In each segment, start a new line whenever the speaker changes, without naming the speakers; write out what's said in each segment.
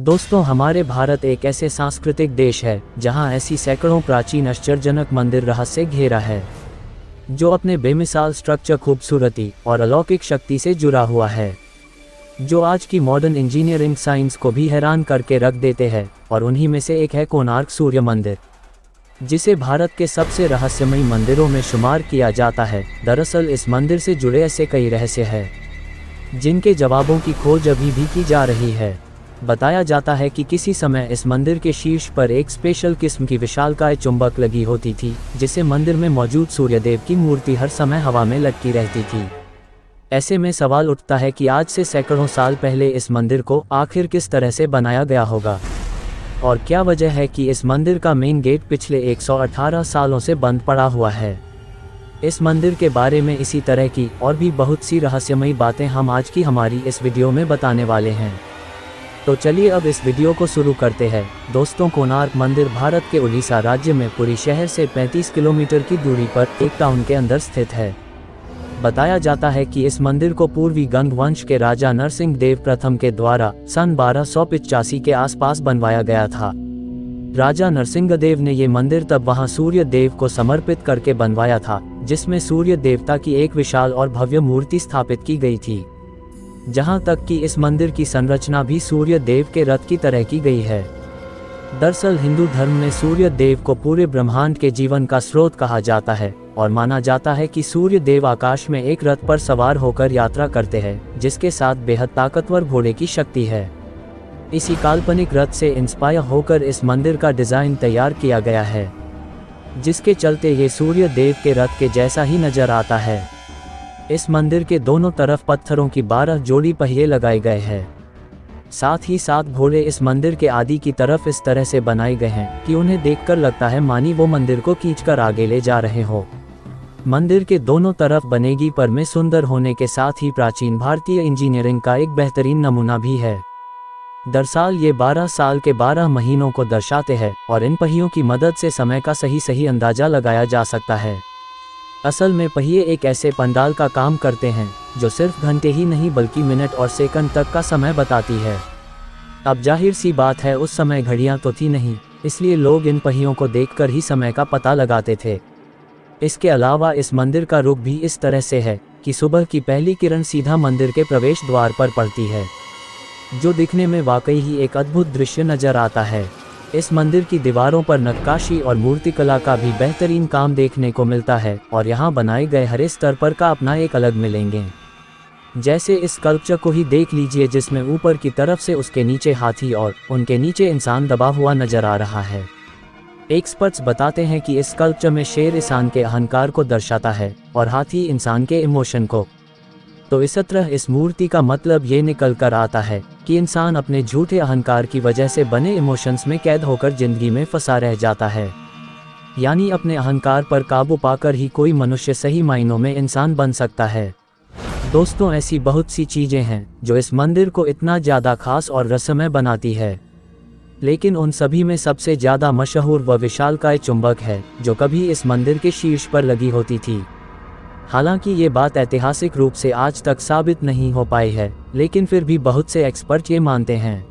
दोस्तों, हमारे भारत एक ऐसे सांस्कृतिक देश है जहां ऐसी सैकड़ों प्राचीन आश्चर्यजनक मंदिर रहस्य घेरा है, जो अपने बेमिसाल स्ट्रक्चर, खूबसूरती और अलौकिक शक्ति से जुड़ा हुआ है, जो आज की मॉडर्न इंजीनियरिंग साइंस को भी हैरान करके रख देते हैं। और उन्हीं में से एक है कोणार्क सूर्य मंदिर, जिसे भारत के सबसे रहस्यमयी मंदिरों में शुमार किया जाता है। दरअसल इस मंदिर से जुड़े ऐसे कई रहस्य हैं जिनके जवाबों की खोज अभी भी की जा रही है। बताया जाता है कि किसी समय इस मंदिर के शीर्ष पर एक स्पेशल किस्म की विशालकाय चुंबक लगी होती थी, जिससे मंदिर में मौजूद सूर्यदेव की मूर्ति हर समय हवा में लटकी रहती थी। ऐसे में सवाल उठता है कि आज से सैकड़ों साल पहले इस मंदिर को आखिर किस तरह से बनाया गया होगा, और क्या वजह है कि इस मंदिर का मेन गेट पिछले 118 सालों से बंद पड़ा हुआ है। इस मंदिर के बारे में इसी तरह की और भी बहुत सी रहस्यमयी बातें हम आज की हमारी इस वीडियो में बताने वाले हैं। तो चलिए अब इस वीडियो को शुरू करते हैं। दोस्तों, कोणार्क मंदिर भारत के उड़ीसा राज्य में पुरी शहर से 35 किलोमीटर की दूरी पर एक टाउन के अंदर स्थित है। बताया जाता है कि इस मंदिर को पूर्वी गंग वंश के राजा नरसिंह देव प्रथम के द्वारा सन 1285 के आसपास बनवाया गया था। राजा नरसिंह देव ने ये मंदिर तब वहां सूर्य देव को समर्पित करके बनवाया था, जिसमें सूर्य देवता की एक विशाल और भव्य मूर्ति स्थापित की गई थी। जहां तक कि इस मंदिर की संरचना भी सूर्य देव के रथ की तरह की गई है। दरअसल हिंदू धर्म में सूर्य देव को पूरे ब्रह्मांड के जीवन का स्रोत कहा जाता है, और माना जाता है कि सूर्य देव आकाश में एक रथ पर सवार होकर यात्रा करते हैं, जिसके साथ बेहद ताकतवर घोड़े की शक्ति है। इसी काल्पनिक रथ से इंस्पायर होकर इस मंदिर का डिजाइन तैयार किया गया है, जिसके चलते ये सूर्य देव के रथ के जैसा ही नजर आता है। इस मंदिर के दोनों तरफ पत्थरों की 12 जोड़ी पहिए लगाए गए हैं। साथ ही साथ घोड़े इस मंदिर के आदि की तरफ इस तरह से बनाए गए हैं कि उन्हें देखकर लगता है मानी वो मंदिर को खींचकर आगे ले जा रहे हो। मंदिर के दोनों तरफ बनेगी पर में सुंदर होने के साथ ही प्राचीन भारतीय इंजीनियरिंग का एक बेहतरीन नमूना भी है। दरअसल ये 12 साल के 12 महीनों को दर्शाते हैं, और इन पहियों की मदद से समय का सही अंदाजा लगाया जा सकता है। असल में पहिए एक ऐसे पंडाल का काम करते हैं जो सिर्फ घंटे ही नहीं बल्कि मिनट और सेकंड तक का समय बताती है। अब जाहिर सी बात है, उस समय घड़ियां तो थी नहीं, इसलिए लोग इन पहियों को देखकर ही समय का पता लगाते थे। इसके अलावा इस मंदिर का रुख भी इस तरह से है कि सुबह की पहली किरण सीधा मंदिर के प्रवेश द्वार पर पड़ती है, जो दिखने में वाकई ही एक अद्भुत दृश्य नजर आता है। इस मंदिर की दीवारों पर नक्काशी और मूर्तिकला का भी बेहतरीन काम देखने को मिलता है, और यहाँ बनाए गए हर स्तर पर का अपना एक अलग मिलेंगे। जैसे इस स्कल्पचर को ही देख लीजिए, जिसमें ऊपर की तरफ से उसके नीचे हाथी और उनके नीचे इंसान दबा हुआ नजर आ रहा है। एक्सपर्ट्स बताते हैं कि इस स्कल्पचर में शेर इंसान के अहंकार को दर्शाता है और हाथी इंसान के इमोशन को। तो इस तरह इस मूर्ति का मतलब ये निकल कर आता है कि इंसान अपने झूठे अहंकार की वजह से बने इमोशंस में कैद होकर जिंदगी में फंसा रह जाता है। यानी अपने अहंकार पर काबू पाकर ही कोई मनुष्य सही मायनों में इंसान बन सकता है। दोस्तों, ऐसी बहुत सी चीजें हैं जो इस मंदिर को इतना ज़्यादा खास और रहस्यमय बनाती है, लेकिन उन सभी में सबसे ज़्यादा मशहूर व विशालकाय चुंबक है जो कभी इस मंदिर के शीर्ष पर लगी होती थी। हालांकि ये बात ऐतिहासिक रूप से आज तक साबित नहीं हो पाई है, लेकिन फिर भी बहुत से एक्सपर्ट ये मानते हैं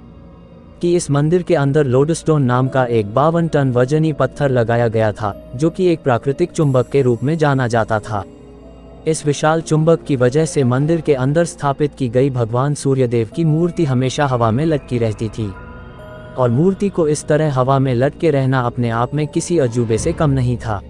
कि इस मंदिर के अंदर लोडस्टोन नाम का एक 52 टन वजनी पत्थर लगाया गया था, जो कि एक प्राकृतिक चुंबक के रूप में जाना जाता था। इस विशाल चुंबक की वजह से मंदिर के अंदर स्थापित की गई भगवान सूर्यदेव की मूर्ति हमेशा हवा में लटकी रहती थी, और मूर्ति को इस तरह हवा में लटके रहना अपने आप में किसी अजूबे से कम नहीं था।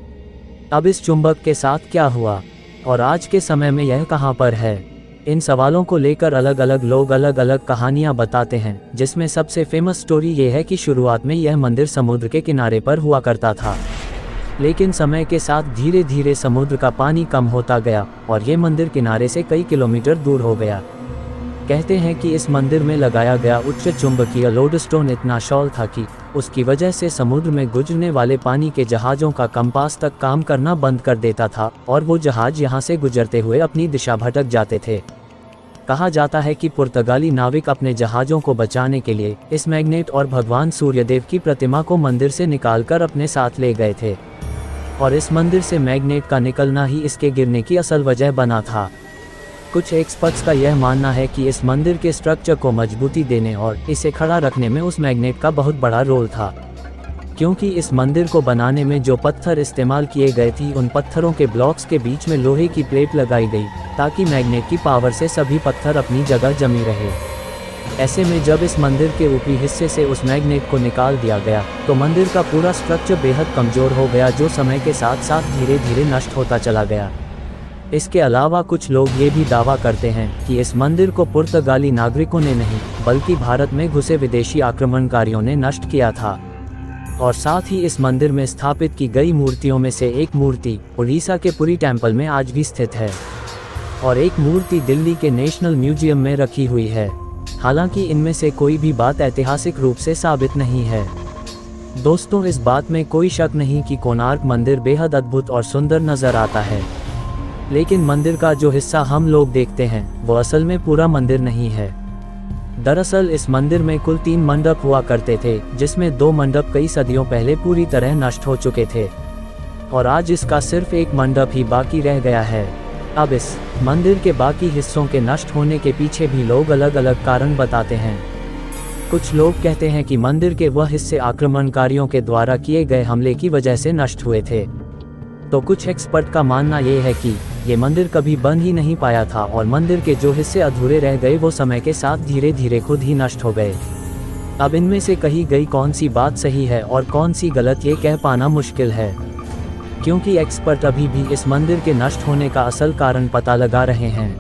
अब इस चुंबक के साथ क्या हुआ और आज के समय में यह कहां पर है, इन सवालों को लेकर अलग अलग लोग अलग अलग कहानियां बताते हैं, जिसमें सबसे फेमस स्टोरी ये है कि शुरुआत में यह मंदिर समुद्र के किनारे पर हुआ करता था, लेकिन समय के साथ धीरे धीरे समुद्र का पानी कम होता गया और ये मंदिर किनारे से कई किलोमीटर दूर हो गया। कहते हैं कि इस मंदिर में लगाया गया उच्च चुंबकीय लोडस्टोन इतना शॉल था कि उसकी वजह से समुद्र में गुजरने वाले पानी के जहाज़ों का कंपास तक काम करना बंद कर देता था, और वो जहाज यहाँ से गुजरते हुए अपनी दिशा भटक जाते थे। कहा जाता है कि पुर्तगाली नाविक अपने जहाज़ों को बचाने के लिए इस मैग्नेट और भगवान सूर्यदेव की प्रतिमा को मंदिर से निकालकर अपने साथ ले गए थे, और इस मंदिर से मैग्नेट का निकलना ही इसके गिरने की असल वजह बना था। कुछ एक्सपर्ट्स का यह मानना है कि इस मंदिर के स्ट्रक्चर को मजबूती देने और इसे खड़ा रखने में उस मैग्नेट का बहुत बड़ा रोल था, क्योंकि इस मंदिर को बनाने में जो पत्थर इस्तेमाल किए गए थे उन पत्थरों के ब्लॉक्स के बीच में लोहे की प्लेट लगाई गई ताकि मैग्नेट की पावर से सभी पत्थर अपनी जगह जमी रहे। ऐसे में जब इस मंदिर के ऊपरी हिस्से से उस मैग्नेट को निकाल दिया गया तो मंदिर का पूरा स्ट्रक्चर बेहद कमज़ोर हो गया, जो समय के साथ साथ धीरे धीरे नष्ट होता चला गया। इसके अलावा कुछ लोग ये भी दावा करते हैं कि इस मंदिर को पुर्तगाली नागरिकों ने नहीं बल्कि भारत में घुसे विदेशी आक्रमणकारियों ने नष्ट किया था। और साथ ही इस मंदिर में स्थापित की गई मूर्तियों में से एक मूर्ति उड़ीसा के पुरी टेम्पल में आज भी स्थित है और एक मूर्ति दिल्ली के नेशनल म्यूजियम में रखी हुई है। हालांकि इनमें से कोई भी बात ऐतिहासिक रूप से साबित नहीं है। दोस्तों, इस बात में कोई शक नहीं कि कोणार्क मंदिर बेहद अद्भुत और सुंदर नजर आता है, लेकिन मंदिर का जो हिस्सा हम लोग देखते हैं वो असल में पूरा मंदिर नहीं है। दरअसल इस मंदिर में कुल 3 मंडप हुआ करते थे, जिसमें 2 मंडप कई सदियों पहले पूरी तरह नष्ट हो चुके थे और आज इसका सिर्फ एक मंडप ही बाकी रह गया है। अब इस मंदिर के बाकी हिस्सों के नष्ट होने के पीछे भी लोग अलग अलग कारण बताते हैं। कुछ लोग कहते हैं कि मंदिर के वह हिस्से आक्रमणकारियों के द्वारा किए गए हमले की वजह से नष्ट हुए थे, तो कुछ एक्सपर्ट का मानना ये है कि ये मंदिर कभी बन ही नहीं पाया था और मंदिर के जो हिस्से अधूरे रह गए वो समय के साथ धीरे धीरे खुद ही नष्ट हो गए। अब इनमें से कही गई कौन सी बात सही है और कौन सी गलत ये कह पाना मुश्किल है, क्योंकि एक्सपर्ट अभी भी इस मंदिर के नष्ट होने का असल कारण पता लगा रहे हैं।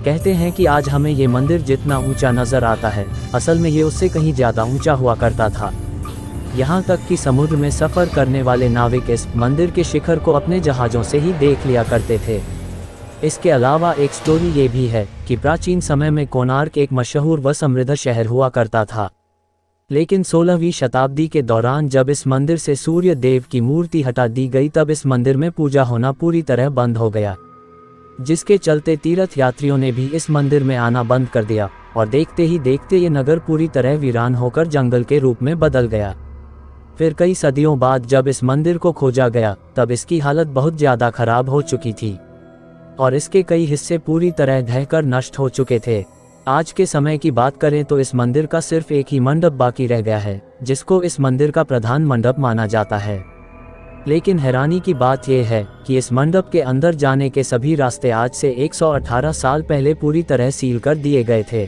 कहते हैं कि आज हमें ये मंदिर जितना ऊंचा नजर आता है असल में ये उससे कहीं ज़्यादा ऊंचा हुआ करता था। यहाँ तक कि समुद्र में सफ़र करने वाले नाविक इस मंदिर के शिखर को अपने जहाज़ों से ही देख लिया करते थे। इसके अलावा एक स्टोरी ये भी है कि प्राचीन समय में कोणार्क एक मशहूर व समृद्ध शहर हुआ करता था, लेकिन 16वीं शताब्दी के दौरान जब इस मंदिर से सूर्य देव की मूर्ति हटा दी गई तब इस मंदिर में पूजा होना पूरी तरह बंद हो गया, जिसके चलते तीर्थ यात्रियों ने भी इस मंदिर में आना बंद कर दिया और देखते ही देखते ये नगर पूरी तरह वीरान होकर जंगल के रूप में बदल गया। फिर कई सदियों बाद जब इस मंदिर को खोजा गया तब इसकी हालत बहुत ज़्यादा खराब हो चुकी थी और इसके कई हिस्से पूरी तरह ढहकर नष्ट हो चुके थे। आज के समय की बात करें तो इस मंदिर का सिर्फ एक ही मंडप बाकी रह गया है, जिसको इस मंदिर का प्रधान मंडप माना जाता है। लेकिन हैरानी की बात यह है कि इस मंडप के अंदर जाने के सभी रास्ते आज से 118 साल पहले पूरी तरह सील कर दिए गए थे,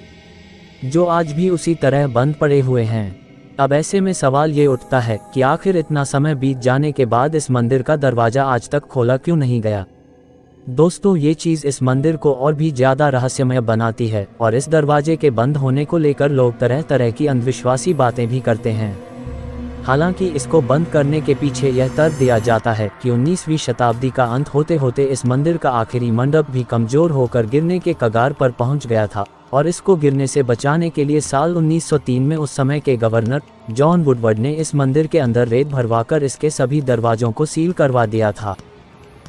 जो आज भी उसी तरह बंद पड़े हुए हैं। अब ऐसे में सवाल ये उठता है कि आखिर इतना समय बीत जाने के बाद इस मंदिर का दरवाज़ा आज तक खोला क्यों नहीं गया। दोस्तों, ये चीज़ इस मंदिर को और भी ज़्यादा रहस्यमय बनाती है और इस दरवाजे के बंद होने को लेकर लोग तरह तरह की अंधविश्वासी बातें भी करते हैं। हालांकि इसको बंद करने के पीछे यह तर्क दिया जाता है कि 19वीं शताब्दी का अंत होते होते इस मंदिर का आखिरी मंडप भी कमज़ोर होकर गिरने के कगार पर पहुंच गया था और इसको गिरने से बचाने के लिए साल 1903 में उस समय के गवर्नर जॉन वुडवर्ड ने इस मंदिर के अंदर रेत भरवाकर इसके सभी दरवाज़ों को सील करवा दिया था।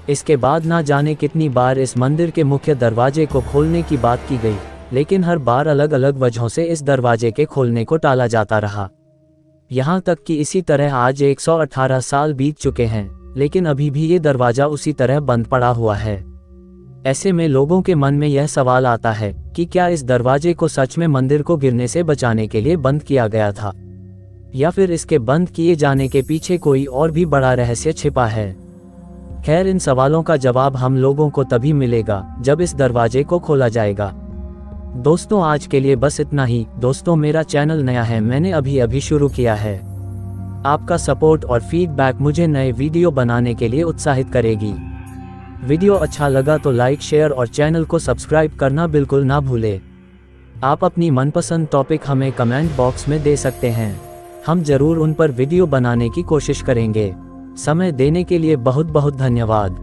इसके बाद ना जाने कितनी बार इस मंदिर के मुख्य दरवाजे को खोलने की बात की गई, लेकिन हर बार अलग अलग वजहों से इस दरवाजे के खोलने को टाला जाता रहा। यहाँ तक कि इसी तरह आज 118 साल बीत चुके हैं, लेकिन अभी भी ये दरवाज़ा उसी तरह बंद पड़ा हुआ है। ऐसे में लोगों के मन में यह सवाल आता है कि क्या इस दरवाजे को सच में मंदिर को गिरने से बचाने के लिए बंद किया गया था, या फिर इसके बंद किए जाने के पीछे कोई और भी बड़ा रहस्य छिपा है। खैर, इन सवालों का जवाब हम लोगों को तभी मिलेगा जब इस दरवाजे को खोला जाएगा। दोस्तों, आज के लिए बस इतना ही। दोस्तों, मेरा चैनल नया है, मैंने अभी शुरू किया है। आपका सपोर्ट और फीडबैक मुझे नए वीडियो बनाने के लिए उत्साहित करेगी। वीडियो अच्छा लगा तो लाइक, शेयर और चैनल को सब्सक्राइब करना बिल्कुल ना भूलें। आप अपनी मनपसंद टॉपिक हमें कमेंट बॉक्स में दे सकते हैं, हम जरूर उन पर वीडियो बनाने की कोशिश करेंगे। समय देने के लिए बहुत बहुत धन्यवाद।